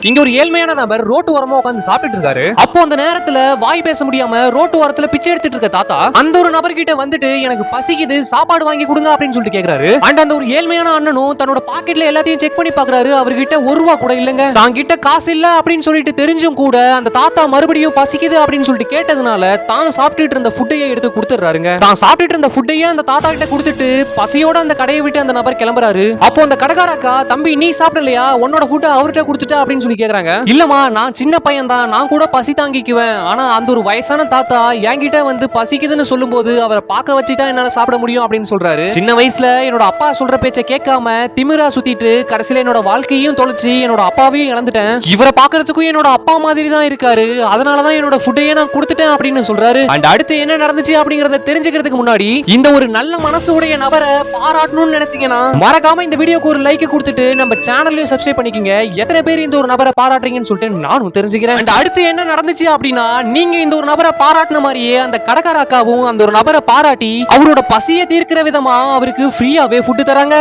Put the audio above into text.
இங்க ஒரு ஏழ்மையான நபர் ரோட்டு ஓரமா உட்கார்ந்து சாப்பிட்டு இருக்காரு. அப்போ அந்த நேரத்துல வாய் பேச முடியாம ரோட்டு ஓரத்துல பிச்சை எடுத்துட்டு இருக்க தாத்தா அந்த ஒரு நபர்கிட்ட வந்துட்டு எனக்கு பசிக்குது சாப்பாடு வாங்கி கொடுங்க அப்படின்னு சொல்லிட்டு கேக்குறாரு. அண்ட் அந்த ஒரு ஏழ்மையான அண்ணனும் தன்னோட பாக்கெட்ல எல்லாத்தையும் செக் பண்ணி பாக்குறாரு. அவர்கிட்ட ஒரு ரூபா கூட இல்லங்க. தான் கிட்ட காசு இல்ல அப்படின்னு சொல்லிட்டு தெரிஞ்சும் கூட அந்த தாத்தா மறுபடியும் பசிக்குது அப்படின்னு சொல்லிட்டு கேட்டதுனால தான் சாப்பிட்டுட்டு இருந்த ஃபுட்டையே எடுத்து கொடுத்துறாருங்க. தான் சாப்பிட்டுட்டு இருந்த ஃபுட்டையே அந்த தாத்தா கிட்ட கொடுத்துட்டு பசியோட அந்த கடையை விட்டு அந்த நபர் கிளம்புறாரு. அப்போ அந்த கடைக்கார அக்கா, தம்பி நீ சாப்பிடலையா, உன்னோட ஃபுட்டை அவர்கிட்ட கொடுத்துட்டா அப்படின்னு சொல்லி கேக்குறாங்க. இல்லமா, நான் சின்ன பையன் தான், நான் கூட பசி தாங்கிக்குவேன். ஆனா அந்த ஒரு வயசான தாத்தா என்கிட்ட வந்து பசிக்குதுன்னு சொல்லும்போது அவரை பார்க்க வச்சுட்டா என்னால சாப்பிட முடியும் அப்படின்னு சொல்றாரு. சின்ன வயசுல என்னோட அப்பா சொல்ற பேச்சை கேட்காம திமிரா சுத்திட்டு கடைசியில என்னோட வாழ்க்கையும் தொலைச்சு என்னோட அப்பாவையும் இழந்துட்டேன். இவரை பாக்குறதுக்கும் என்னோட அப்பா மாதிரி தான் இருக்காரு, அதனாலதான் என்னோட ஃபுட்டையே நான் கொடுத்துட்டேன் அப்படின்னு சொல்றாரு. அண்ட் அடுத்து என்ன நடந்துச்சு அப்படிங்கறத தெரிஞ்சுக்கிறதுக்கு முன்னாடி இந்த ஒரு நல்ல மனசு உடைய நபரை பாராட்டணும்னு நினைச்சீங்கன்னா மறக்காம இந்த வீடியோக்கு ஒரு லைக் கொடுத்துட்டு நம்ம சேனலையும் சப்ஸ்கிரைப் பண்ணிக்கங்க. எத்தனை பேர் இந்த ஒரு நபரை பாராட்டுறீங்கன்னு சொல்லிட்டு நானும் தெரிஞ்சுக்கிறேன். அண்ட் அடுத்து என்ன நடந்துச்சு அப்படின்னா, நீங்க இந்த ஒரு நபரை பாராட்டின மாதிரியே அந்த கடைக்கார அக்காவும் அந்த ஒரு நபரை பாராட்டி அவரோட பசியை தீர்க்கிற விதமா அவருக்கு ஃப்ரீயாவே ஃபுட் தராங்க.